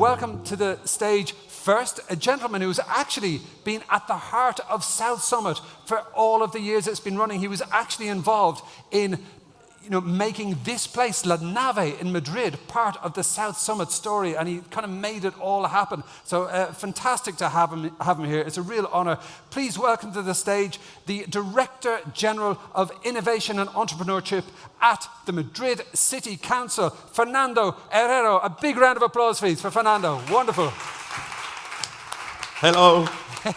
welcome to the stage first a gentleman who's actually been at the heart of South Summit for all of the years it's been running. He was actually involved in making this place, La Nave in Madrid, part of the South Summit story, and he kind of made it all happen. So fantastic to have him here. It's a real honor. Please welcome to the stage the Director General of Innovation and Entrepreneurship at the Madrid City Council, Fernando Herrero. A big round of applause, please, for Fernando. Wonderful. Hello.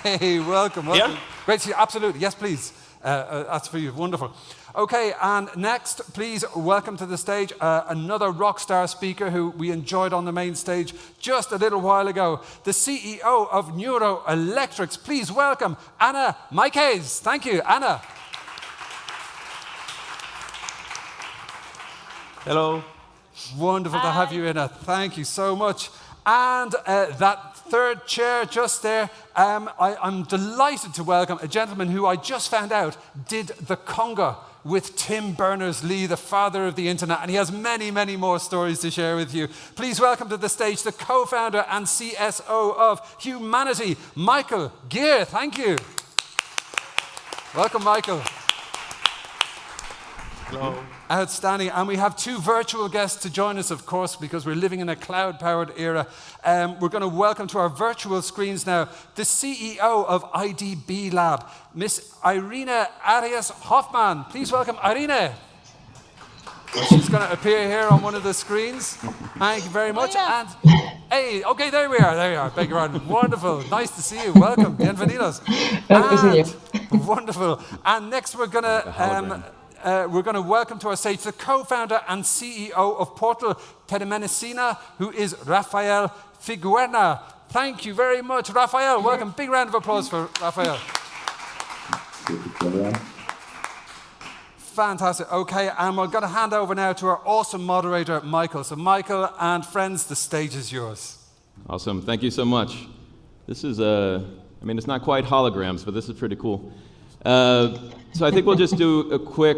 Hey, welcome. Yeah? Great to see you. Absolutely. Yes, please. That's for you. Wonderful. Okay, and next, please welcome to the stage another rock star speaker who we enjoyed on the main stage just a little while ago, the CEO of Neuroelectrics. Please welcome Ana Maikes. Thank you, Ana. Hello. Wonderful to have you, Ana. Thank you so much. And that third chair just there, I'm delighted to welcome a gentleman who I just found out did the conga with Tim Berners-Lee, the father of the internet, and he has many, many more stories to share with you. Please welcome to the stage the co-founder and CSO of Humanity, Michael Geer. Thank you. Welcome, Michael. Hello. Outstanding. And we have two virtual guests to join us, of course, because we're living in a cloud-powered era. We're going to welcome to our virtual screens now the CEO of IDB Lab, Miss Irina Arias Hoffman. Please welcome Irina. She's going to appear here on one of the screens. Thank you very much. Yeah. And hey, okay, there we are. Beg your pardon. Wonderful. Nice to see you. Welcome. Bienvenidos. Nice to see you. Wonderful. And next we're going to welcome to our stage the co-founder and CEO of Portal Telemedicina, who is Rafael Figuerna. Thank you very much, Rafael. Welcome. Big round of applause for Rafael. Fantastic. Okay, and we're going to hand over now to our awesome moderator, Michael. So Michael and friends, the stage is yours. Awesome. Thank you so much. This is, it's not quite holograms, but this is pretty cool. So I think we'll just do a quick,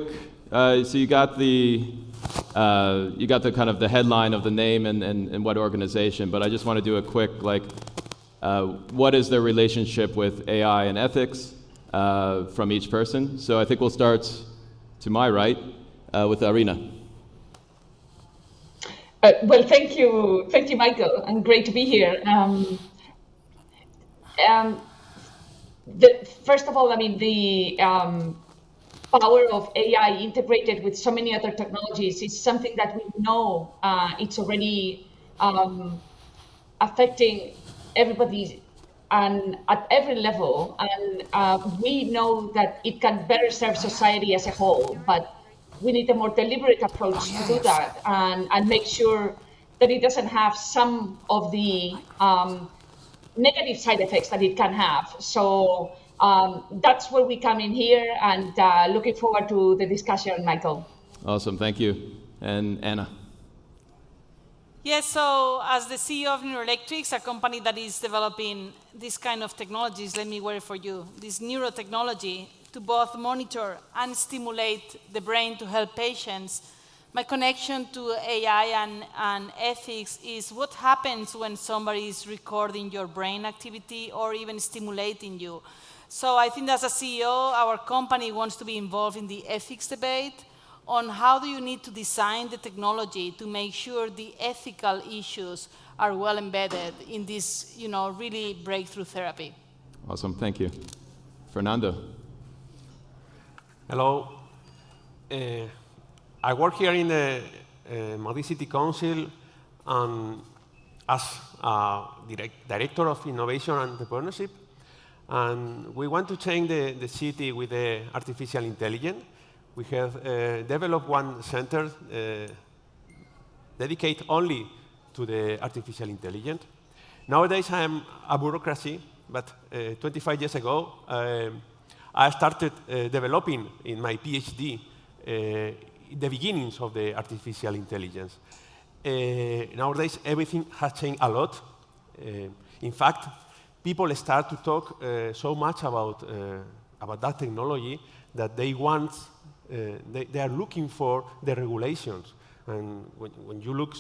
so you got the kind of the headline of the name and what organization, but I just want to do a quick, what is their relationship with AI and ethics from each person. So I think we'll start to my right with Irina. Well, thank you, Michael, and great to be here. First of all, the power of AI integrated with so many other technologies is something that we know it's already affecting everybody and at every level. And we know that it can better serve society as a whole, but we need a more deliberate approach to do that and make sure that it doesn't have some of the negative side effects that it can have. So that's where we come in here, and looking forward to the discussion, Michael. Awesome, thank you. And Anna. Yes, so as the CEO of Neuroelectrics, a company that is developing this kind of technologies, let me word it for you, this neurotechnology to both monitor and stimulate the brain to help patients. My connection to AI and ethics is what happens when somebody is recording your brain activity or even stimulating you. So I think as a CEO, our company wants to be involved in the ethics debate on how do you need to design the technology to make sure the ethical issues are well embedded in this, really breakthrough therapy. Awesome, thank you. Fernando. Hello. I work here in the Madrid City Council as Director of Innovation and Entrepreneurship. And we want to change the city with the artificial intelligence. We have developed one center dedicated only to the artificial intelligence. Nowadays, I am a bureaucracy, but 25 years ago, I started developing in my PhD the beginnings of the artificial intelligence. Nowadays, everything has changed a lot. In fact, people start to talk so much about that technology that they want, they are looking for the regulations. And when you look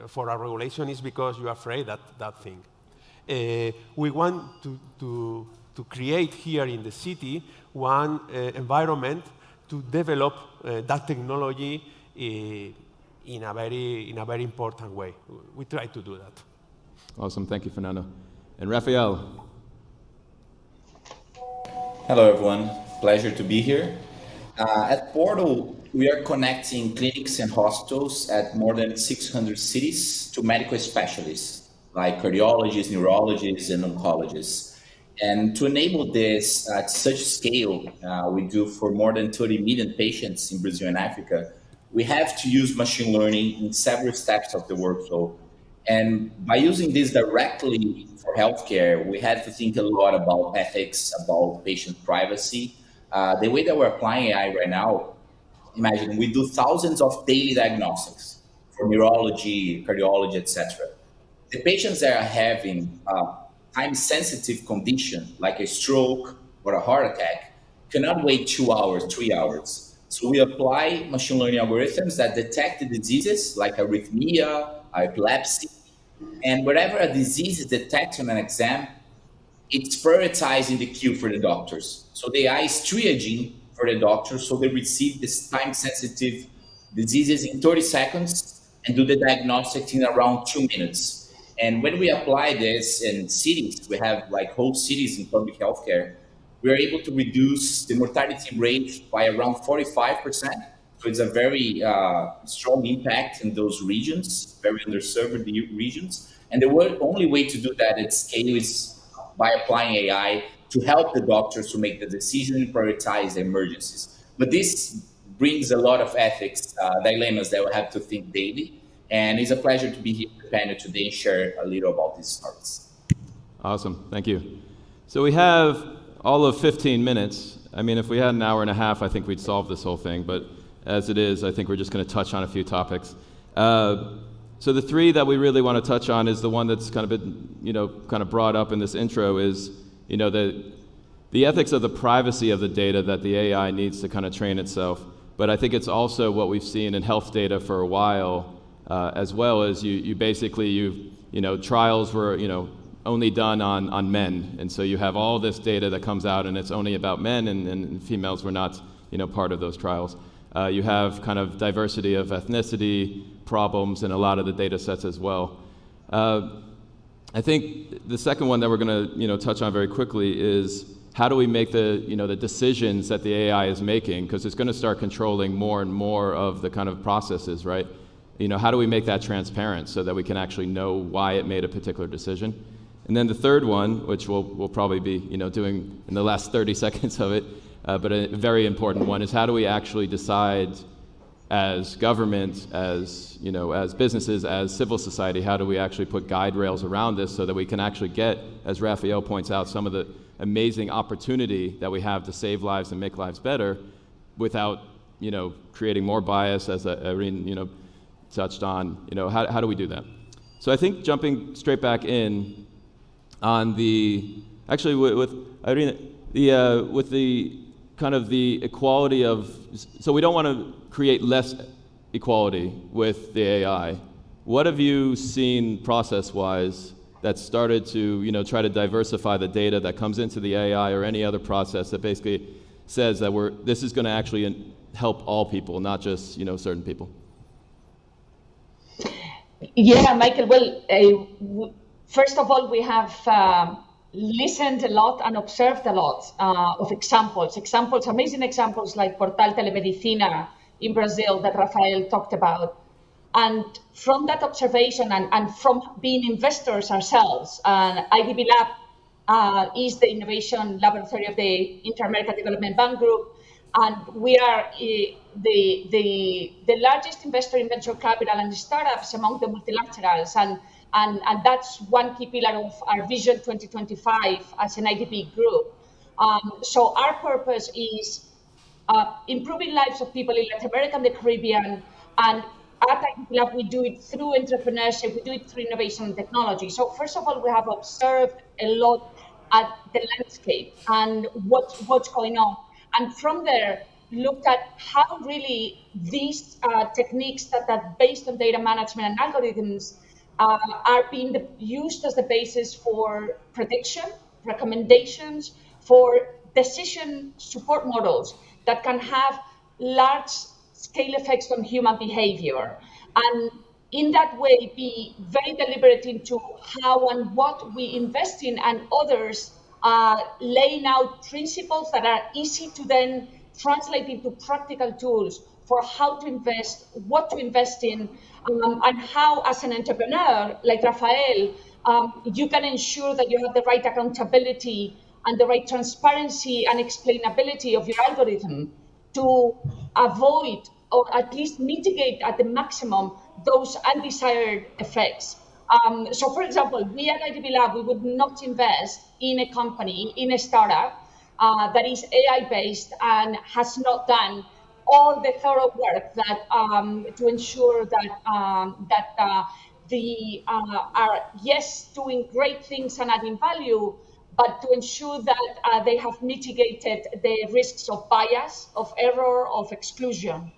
for a regulation, it's because you're afraid that thing. We want to create here in the city one environment to develop that technology in a very important way. We try to do that. Awesome, thank you, Fernando. And Rafael. Hello, everyone. Pleasure to be here. At Portal, we are connecting clinics and hospitals at more than 600 cities to medical specialists like cardiologists, neurologists, and oncologists. And to enable this at such scale, we do for more than 30 million patients in Brazil and Africa, we have to use machine learning in several steps of the workflow. And by using this directly for healthcare, we had to think a lot about ethics, about patient privacy. The way that we're applying AI right now, imagine we do thousands of daily diagnostics for neurology, cardiology, etc. The patients that are having time-sensitive condition like a stroke or a heart attack cannot wait 2 hours, 3 hours. So we apply machine learning algorithms that detect the diseases like arrhythmia, epilepsy, and wherever a disease is detected on an exam, it's prioritizing the queue for the doctors. So the AI is triaging for the doctors, so they receive this time-sensitive diseases in 30 seconds and do the diagnostics in around 2 minutes. And when we apply this in cities, we have like whole cities in public healthcare, we're able to reduce the mortality rate by around 45%. So it's a very strong impact in those regions, very underserved regions. And the only way to do that at scale is by applying AI to help the doctors to make the decision and prioritize the emergencies. But this brings a lot of ethics dilemmas that we have to think daily. And it's a pleasure to be here at the panel today and share a little about these starts. Awesome, thank you. So we have all of 15 minutes. I mean, if we had an hour and a half, I think we'd solve this whole thing. But as it is, I think we're just going to touch on a few topics. So the three that we really want to touch on is the one that's kind of been, kind of brought up in this intro is, the ethics of the privacy of the data that the AI needs to kind of train itself. But I think it's also what we've seen in health data for a while, as well as trials were, only done on men. And so you have all this data that comes out and it's only about men and females were not, part of those trials. You have kind of diversity of ethnicity problems in a lot of the data sets as well. I think the second one that we're going to touch on very quickly is how do we make the decisions that the AI is making, because it's going to start controlling more and more of the kind of processes, right? How do we make that transparent so that we can actually know why it made a particular decision? And then the third one, which we'll probably be doing in the last 30 seconds of it, but a very important one, is how do we actually decide as government, as businesses, as civil society, how do we actually put guide rails around this so that we can actually get, as Rafael points out, some of the amazing opportunity that we have to save lives and make lives better without creating more bias, as Irene touched on. How do we do that? So I think jumping straight back in on with Irene, with the kind of the equality of, so we don't want to create less equality with the AI. What have you seen process-wise that started to try to diversify the data that comes into the AI or any other process that basically says that this is going to actually help all people, not just certain people? Yeah, Michael. Well, first of all, we have listened a lot and observed a lot of examples, amazing examples like Portal Telemedicina in Brazil that Rafael talked about. And from that observation and from being investors ourselves, IDB Lab is the innovation laboratory of the Inter-American Development Bank Group. And we are the largest investor in venture capital and startups among the multilaterals. And that's one key pillar of our Vision 2025 as an IDB group. So our purpose is improving lives of people in Latin America and the Caribbean. And at IDB Lab, we do it through entrepreneurship, we do it through innovation and technology. So first of all, we have observed a lot at the landscape and what's going on. And from there, looked at how really these techniques that are based on data management and algorithms are being used as the basis for prediction, recommendations, for decision support models that can have large scale effects on human behavior. And in that way, be very deliberate into how and what we invest in, and others laying out principles that are easy to then translate into practical tools for how to invest, what to invest in, and how, as an entrepreneur like Rafael, you can ensure that you have the right accountability and the right transparency and explainability of your algorithm to avoid or at least mitigate at the maximum those undesired effects. So, for example, we at IDB Lab, we would not invest in a company, in a startup that is AI-based and has not done all the thorough work that to ensure that they are, yes, doing great things and adding value, but to ensure that they have mitigated the risks of bias, of error, of exclusion.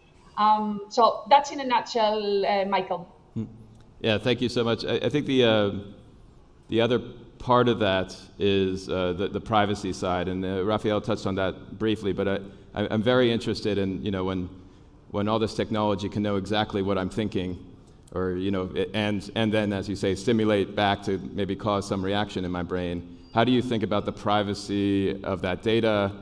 So that's in a nutshell, Michael. Yeah, thank you so much. I think the other part of that is the privacy side, and Rafael touched on that briefly. But I'm very interested in when all this technology can know exactly what I'm thinking, or and then, as you say, stimulate back to maybe cause some reaction in my brain. How do you think about the privacy of that data?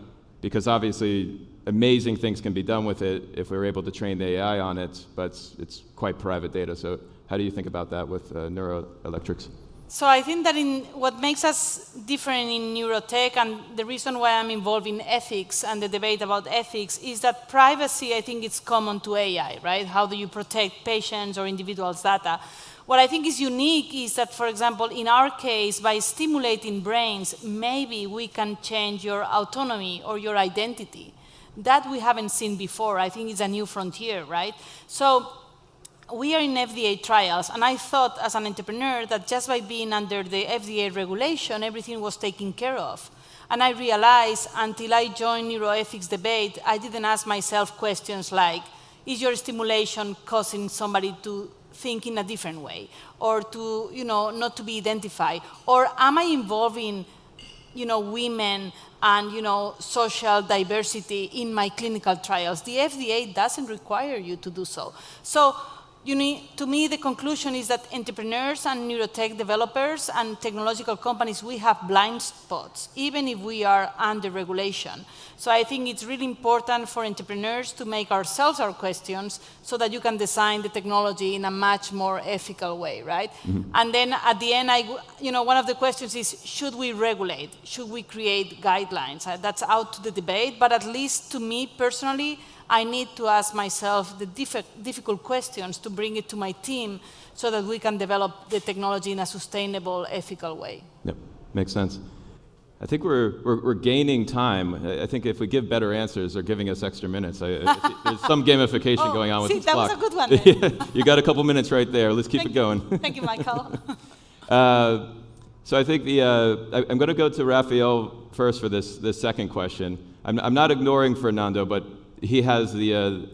Because obviously, amazing things can be done with it if we're able to train the AI on it, but it's quite private data. So how do you think about that with Neuroelectrics? So I think that what makes us different in neurotech, and the reason why I'm involved in ethics and the debate about ethics, is that privacy, I think, it's common to AI, right? How do you protect patients or individuals' data? What I think is unique is that, for example, in our case, by stimulating brains, maybe we can change your autonomy or your identity. That we haven't seen before. I think it's a new frontier, right? So we are in FDA trials, and I thought as an entrepreneur that just by being under the FDA regulation, everything was taken care of. And I realized until I joined neuroethics debate, I didn't ask myself questions like, is your stimulation causing somebody to think in a different way, or to, not to be identified? Or am I involving, women and, social diversity in my clinical trials? The FDA doesn't require you to do so. So, to me, the conclusion is that entrepreneurs and neurotech developers and technological companies, we have blind spots, even if we are under regulation. So I think it's really important for entrepreneurs to make ourselves our questions so that you can design the technology in a much more ethical way, right? Mm-hmm. And then at the end, one of the questions is, should we regulate? Should we create guidelines? That's out to the debate, but at least to me personally, I need to ask myself the difficult questions to bring it to my team so that we can develop the technology in a sustainable, ethical way. Yep, makes sense. I think we're gaining time. I think if we give better answers, they're giving us extra minutes. There's some gamification going on with this that clock. Was a good one then. Yeah, you got a couple minutes right there. Let's keep it going. Thank you, Michael. So I think I'm going to go to Rafael first for this second question. I'm not ignoring Fernando, but he has the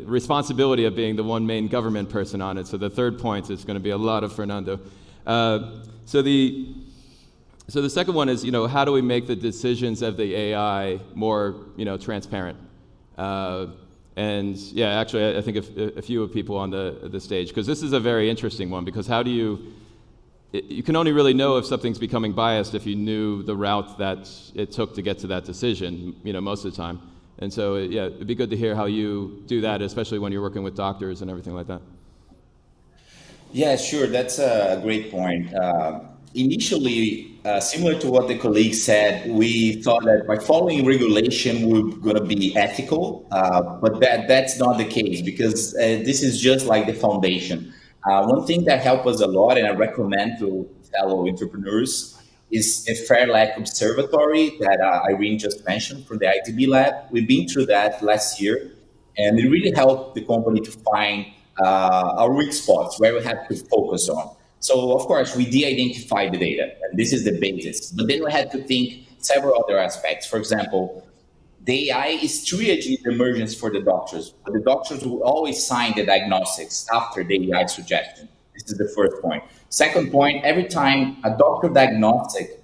responsibility of being the one main government person on it. So the third point is going to be a lot of Fernando. So the second one is, how do we make the decisions of the AI more, transparent? And yeah, actually, I think a few people on the stage, because this is a very interesting one. Because how do you can only really know if something's becoming biased if you knew the route that it took to get to that decision, most of the time. And so, yeah, it'd be good to hear how you do that, especially when you're working with doctors and everything like that. Yeah, sure. That's a great point. Initially, similar to what the colleague said, we thought that by following regulation, we're going to be ethical, but that's not the case, because this is just like the foundation. One thing that helped us a lot, and I recommend to fellow entrepreneurs, is a Fairlab Observatory that Irene just mentioned from the IDB Lab. We've been through that last year, and it really helped the company to find our weak spots, where we have to focus on. So, of course, we de-identify the data, and this is the basis. But then we had to think several other aspects. For example, the AI is triaging the emergence for the doctors, but the doctors will always sign the diagnostics after the AI suggestion. This is the first point. Second point, every time a doctor diagnostic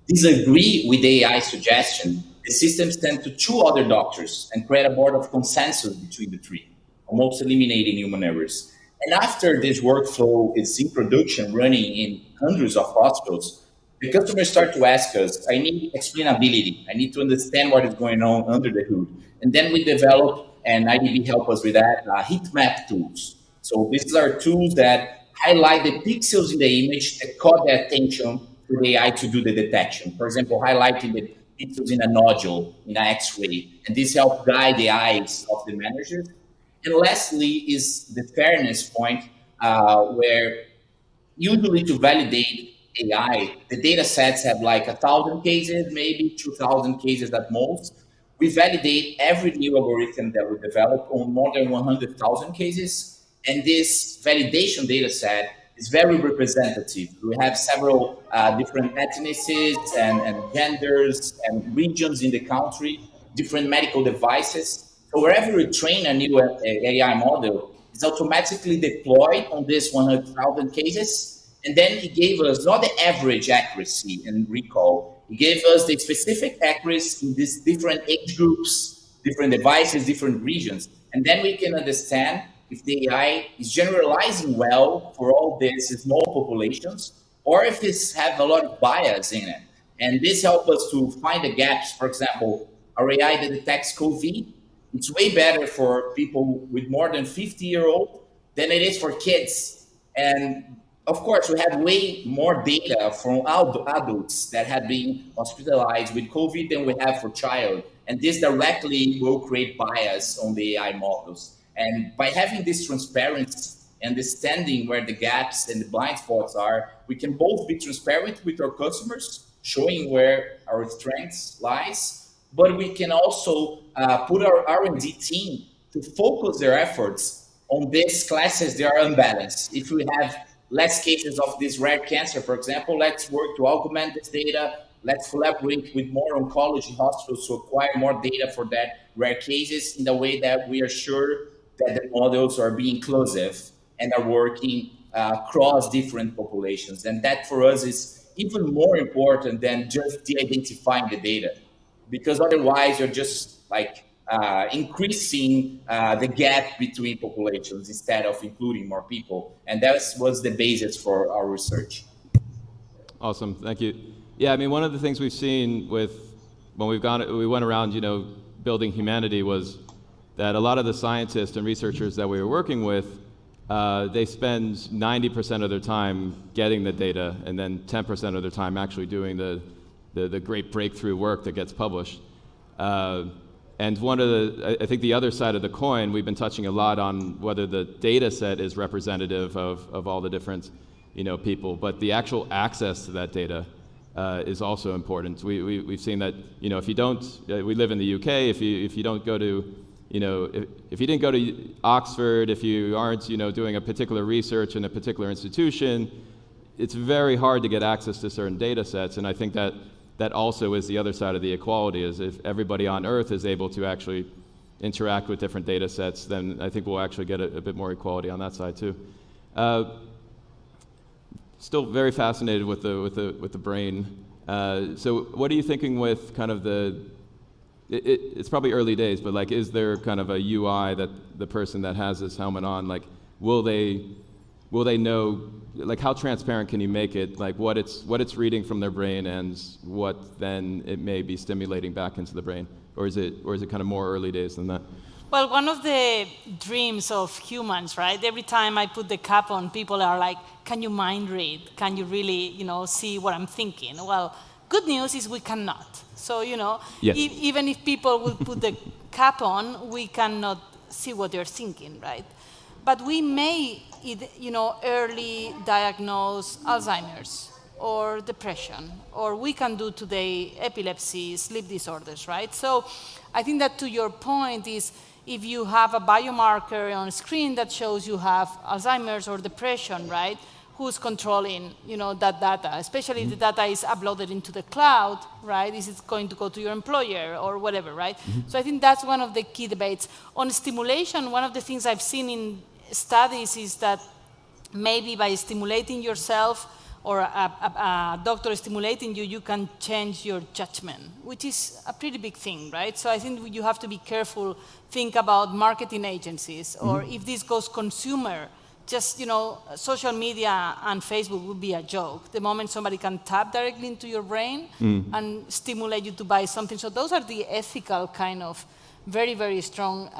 disagree with the AI suggestion, the systems tend to two other doctors and create a board of consensus between the three, almost eliminating human errors. And after this workflow is in production, running in hundreds of hospitals, the customers start to ask us, I need explainability. I need to understand what is going on under the hood. And then we develop, and IDB help us with that, heat map tools. So these are tools that highlight the pixels in the image that caught the attention for the AI to do the detection. For example, highlighting the pixels in a nodule, in an X-ray. And this helps guide the eyes of the managers. And lastly is the fairness point, where usually to validate AI, the data sets have like 1,000 cases, maybe 2,000 cases at most. We validate every new algorithm that we develop on more than 100,000 cases. And this validation data set is very representative. We have several different ethnicities and genders and regions in the country, different medical devices. So wherever we train a new AI model, it's automatically deployed on this 100,000 cases. And then he gave us not the average accuracy and recall, he gave us the specific accuracy in these different age groups, different devices, different regions. And then we can understand if the AI is generalizing well for all these small populations, or if it's have a lot of bias in it. And this helps us to find the gaps. For example, our AI that detects COVID, it's way better for people with more than 50-year-old than it is for kids. And of course, we have way more data from adults that have been hospitalized with COVID than we have for child. And this directly will create bias on the AI models. And by having this transparency, understanding where the gaps and the blind spots are, we can both be transparent with our customers, showing where our strengths lies, but we can also put our R&D team to focus their efforts on these classes that are unbalanced. If we have less cases of this rare cancer, for example, let's work to augment this data. Let's collaborate with more oncology hospitals to acquire more data for that rare cases in the way that we are sure that the models are being inclusive and are working across different populations. And that for us is even more important than just de-identifying the data, because otherwise you're just like increasing the gap between populations instead of including more people. And that was the basis for our research. Awesome, thank you. Yeah, I mean, one of the things we've seen with, when we went around, building humanity, was that a lot of the scientists and researchers that we were working with, they spend 90% of their time getting the data, and then 10% of their time actually doing the great breakthrough work that gets published. And I think the other side of the coin, we've been touching a lot on whether the data set is representative of all the different people, but the actual access to that data is also important. We've seen that if you don't, we live in the UK, if you don't go to if you didn't go to Oxford, if you aren't, doing a particular research in a particular institution, it's very hard to get access to certain data sets. And I think that also is the other side of the equality, is if everybody on Earth is able to actually interact with different data sets, then I think we'll actually get a bit more equality on that side too. Still very fascinated with the brain. So what are you thinking with kind of it's probably early days, but like, is there kind of a UI that the person that has this helmet on, like, will they know, like, how transparent can you make it, like what it's reading from their brain and what then it may be stimulating back into the brain, or is it kind of more early days than that? Well, one of the dreams of humans, right? Every time I put the cap on, people are like, "Can you mind read? Can you really, see what I'm thinking?" Well, good news is we cannot. So, yes. Even if people will put the cap on, we cannot see what they're thinking, right? But we may, early diagnose Alzheimer's or depression, or we can do today epilepsy, sleep disorders, right? So I think that to your point is, if you have a biomarker on screen that shows you have Alzheimer's or depression, right? who's controlling, that data, especially if the data is uploaded into the cloud, right? Is it going to go to your employer or whatever, right? So I think that's one of the key debates. On stimulation, one of the things I've seen in studies is that maybe by stimulating yourself or a doctor stimulating you, you can change your judgment, which is a pretty big thing, right? So I think you have to be careful, think about marketing agencies, or if this goes consumer, just, social media and Facebook would be a joke. The moment somebody can tap directly into your brain and stimulate you to buy something. So those are the ethical kind of very, very strong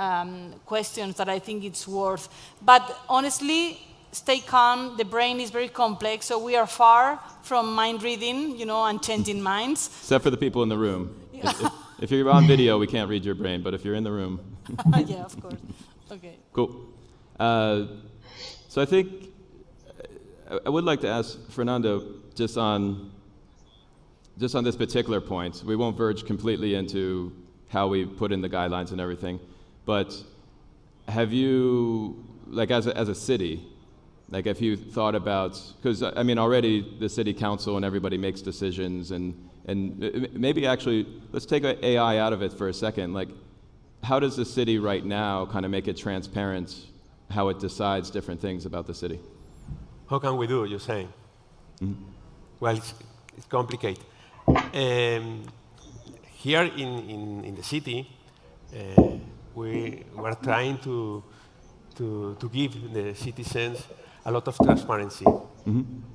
questions that I think it's worth. But honestly, stay calm. The brain is very complex, so we are far from mind reading, and changing minds. Except for the people in the room. If you're on video, we can't read your brain, but if you're in the room. Yeah, of course. Okay. Cool. So I think I would like to ask Fernando just on this particular point. We won't verge completely into how we put in the guidelines and everything, but have you, like as a city, like if you thought about, because I mean already the city council and everybody makes decisions, and maybe actually let's take AI out of it for a second. Like, how does the city right now kind of make it transparent how it decides different things about the city? How can we do, you're saying? Well, it's complicated. Here in the city, we are trying to give the citizens a lot of transparency,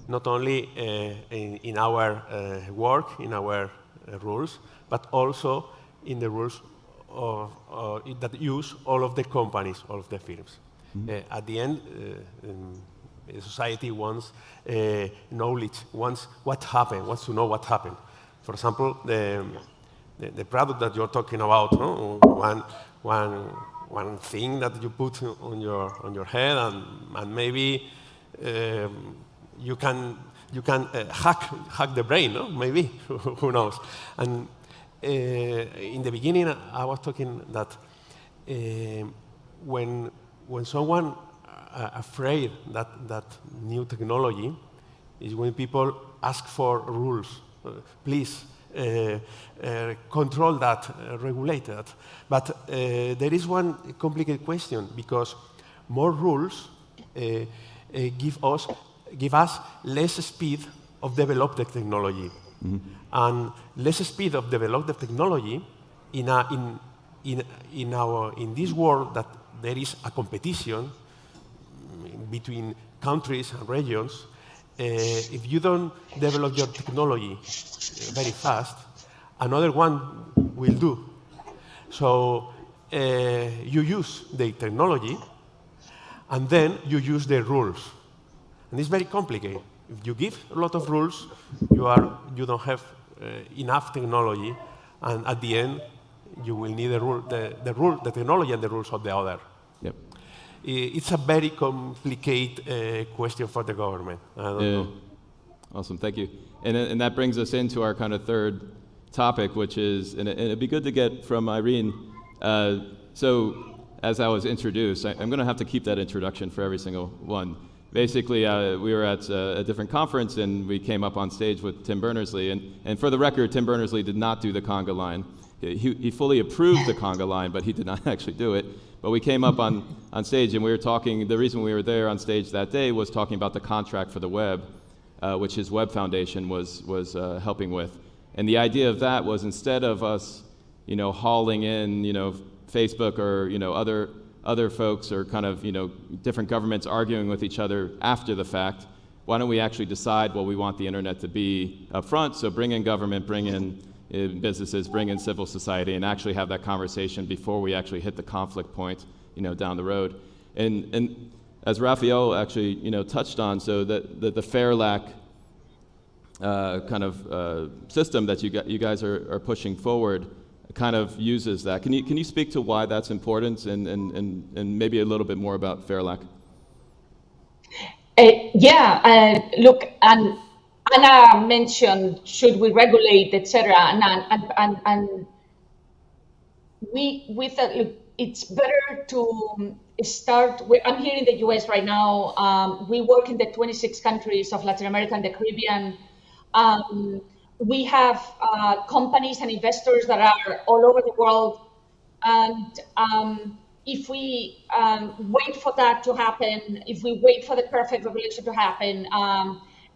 not only in our work, in our rules, but also in the rules that use all of the companies, all of the firms. At the end, society wants knowledge, wants what happened, wants to know what happened. For example, the product that you're talking about, no? one thing that you put on your head, and maybe you can hack the brain, no? Maybe who knows? And in the beginning, I was talking that when someone afraid that new technology is when people ask for rules, please control that, regulate that. But there is one complicated question, because more rules give us less speed of develop the technology, and less speed of develop the technology in this world that there is a competition between countries and regions. If you don't develop your technology very fast, another one will do. So you use the technology, and then you use the rules. And it's very complicated. If you give a lot of rules, you don't have enough technology, and at the end, you will need the technology and the rules of the other. Yep. It's a very complicated question for the government. I don't know. Awesome, thank you. And that brings us into our kind of third topic, which is, and it'd be good to get from Irene. So, as I was introduced, I'm going to have to keep that introduction for every single one. Basically, we were at a different conference, and we came up on stage with Tim Berners-Lee. And for the record, Tim Berners-Lee did not do the conga line. He fully approved the conga line, but he did not actually do it. But we came up on stage, and we were talking. The reason we were there on stage that day was talking about the contract for the web, which his Web Foundation was helping with. And the idea of that was, instead of us, hauling in, Facebook or other folks, or kind of different governments arguing with each other after the fact, why don't we actually decide what we want the internet to be up front? So bring in government, bring in businesses, bring in civil society, and actually have that conversation before we actually hit the conflict point, down the road. And as Rafael actually, touched on, so that the FAIRLAC kind of system that you guys are pushing forward kind of uses that. Can you speak to why that's important, and maybe a little bit more about FAIRLAC? Look, and Anna mentioned, should we regulate, etc. And we thought, look, it's better to start with, I'm here in the US right now. We work in the 26 countries of Latin America and the Caribbean. We have companies and investors that are all over the world. And if we wait for that to happen, if we wait for the perfect regulation to happen,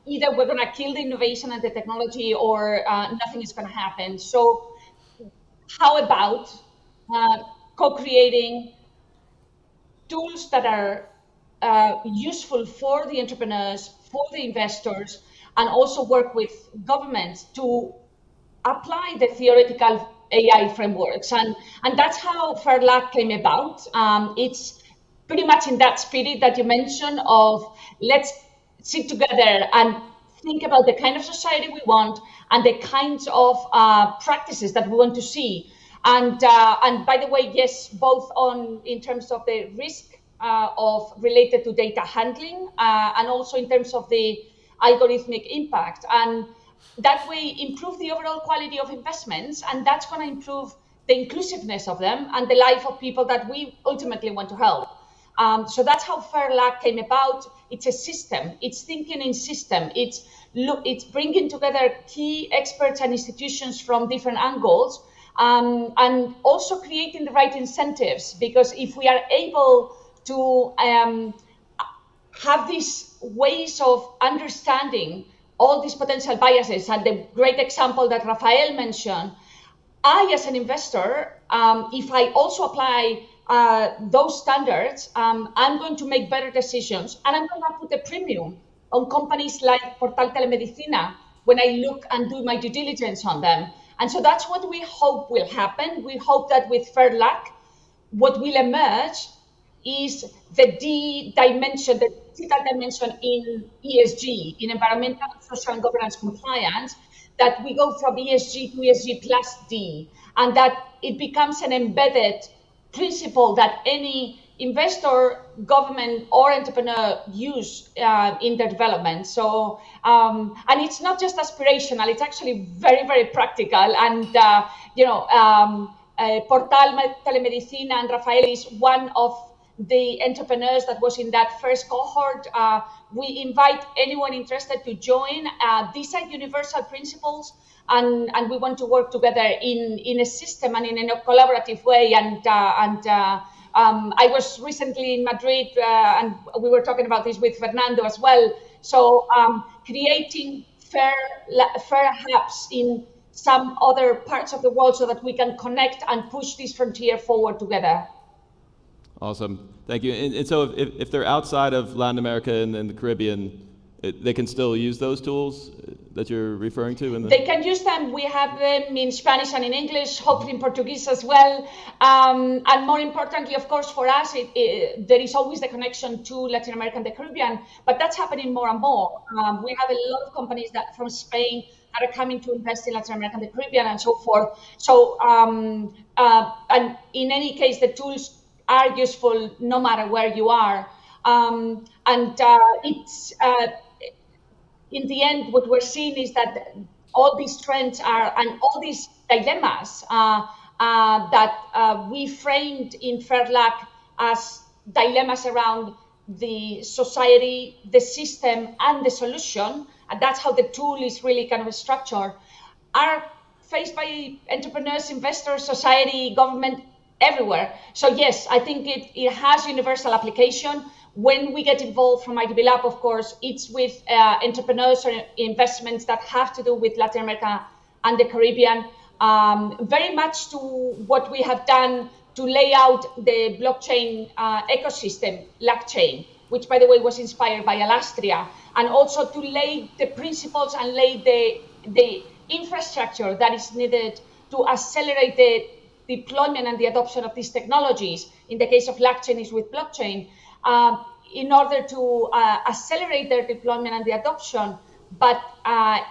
either we're going to kill the innovation and the technology, or nothing is going to happen. So how about co-creating tools that are useful for the entrepreneurs, for the investors, and also work with governments to apply the theoretical AI frameworks. And that's how FAIRLAC came about. It's pretty much in that spirit that you mentioned of let's sit together and think about the kind of society we want and the kinds of practices that we want to see. And by the way, yes, both in terms of the risk of related to data handling and also in terms of the algorithmic impact. And that way improve the overall quality of investments, and that's going to improve the inclusiveness of them and the life of people that we ultimately want to help. So that's how FAIRLAC came about. It's a system. It's thinking in system. It's bringing together key experts and institutions from different angles, and also creating the right incentives. Because if we are able to have these ways of understanding all these potential biases, and the great example that Rafael mentioned, I, as an investor, if I also apply those standards, I'm going to make better decisions, and I'm going to put a premium on companies like Portal Telemedicina when I look and do my due diligence on them. And so that's what we hope will happen. We hope that with FAIRLAC, what will emerge is the dimension, the digital dimension in ESG, in environmental, social, and governance compliance, that we go from ESG to ESG plus D, and that it becomes an embedded principle that any investor, government, or entrepreneur use in their development. So, and it's not just aspirational; it's actually very, very practical. And Portal Telemedicina, and Rafael is one of the entrepreneurs that was in that first cohort. We invite anyone interested to join. These are universal principles, and we want to work together in a system and in a collaborative way. And I was recently in Madrid, and we were talking about this with Fernando as well. So creating fair hubs in some other parts of the world so that we can connect and push this frontier forward together. Awesome, thank you. And so if they're outside of Latin America and the Caribbean, they can still use those tools that you're referring to? They can use them. We have them in Spanish and in English, hopefully in Portuguese as well. And more importantly, of course, for us, there is always the connection to Latin America and the Caribbean, but that's happening more and more. We have a lot of companies that from Spain that are coming to invest in Latin America and the Caribbean and so forth. So, and in any case, the tools are useful no matter where you are. It's in the end, what we're seeing is that all these trends are, and all these dilemmas that we framed in FAIRLAC as dilemmas around the society, the system, and the solution, and that's how the tool is really kind of structured, are faced by entrepreneurs, investors, society, government, everywhere. So yes, I think it has universal application. When we get involved from IDB Lab, of course, it's with entrepreneurs or investments that have to do with Latin America and the Caribbean, very much to what we have done to lay out the blockchain ecosystem, LACchain, which, by the way, was inspired by Alastria, and also to lay the principles and lay the infrastructure that is needed to accelerate the deployment and the adoption of these technologies. In the case of LACchain, is with blockchain, in order to accelerate their deployment and the adoption, but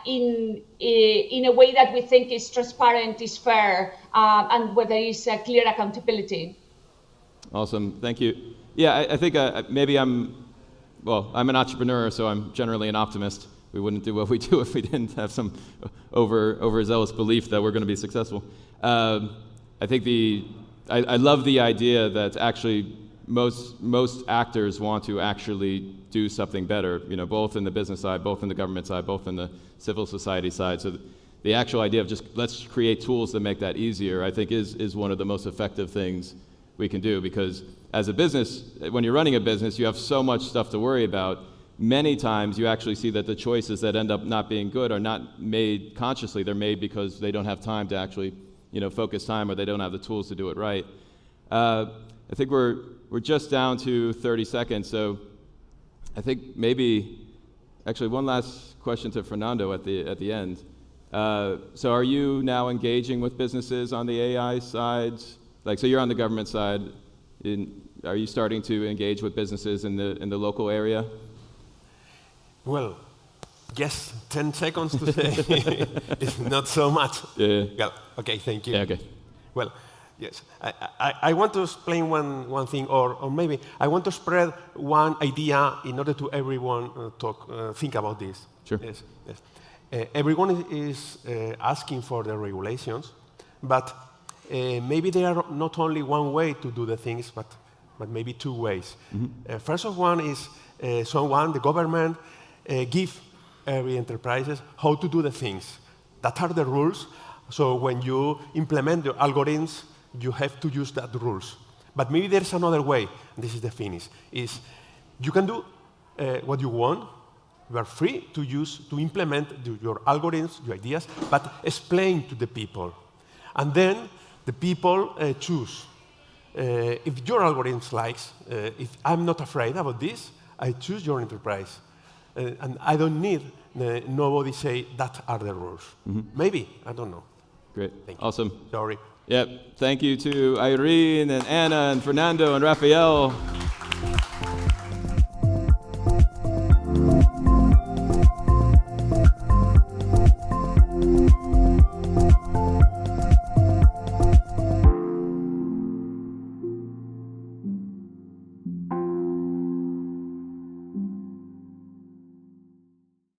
in a way that we think is transparent, is fair, and where there is clear accountability. Awesome, thank you. Yeah, I think maybe I'm an entrepreneur, so I'm generally an optimist. We wouldn't do what we do if we didn't have some overzealous belief that we're going to be successful. I think the I love the idea that actually most actors want to actually do something better, both in the business side, both in the government side, both in the civil society side. So the actual idea of just let's create tools that make that easier, I think is one of the most effective things we can do, because as a business, when you're running a business, you have so much stuff to worry about. Many times you actually see that the choices that end up not being good are not made consciously. They're made because they don't have time to actually focus time, or they don't have the tools to do it right. I think we're just down to 30 seconds, so I think maybe, actually one last question to Fernando at the end. So are you now engaging with businesses on the AI side? So you're on the government side. Are you starting to engage with businesses in the local area? Well, yes, 10 seconds to say it's not so much. Yeah. Well, okay, thank you. Yeah, okay. Well, yes, I want to explain one thing, or maybe I want to spread one idea in order to everyone think about this. Sure. Yes, yes. Everyone is asking for the regulations, but maybe there are not only one way to do the things, but maybe two ways. First of one is the government, give every enterprises how to do the things. That are the rules. So when you implement your algorithms, you have to use that rules. But maybe there's another way, and this is the finish, is you can do what you want. You are free to implement your algorithms, your ideas, but explain to the people. And then the people choose. If your algorithms likes, if I'm not afraid about this, I choose your enterprise. And I don't need nobody say that are the rules. Maybe, I don't know. Great, Thank you. awesome. Sorry. Yep, thank you to Irene and Anna and Fernando and Rafael.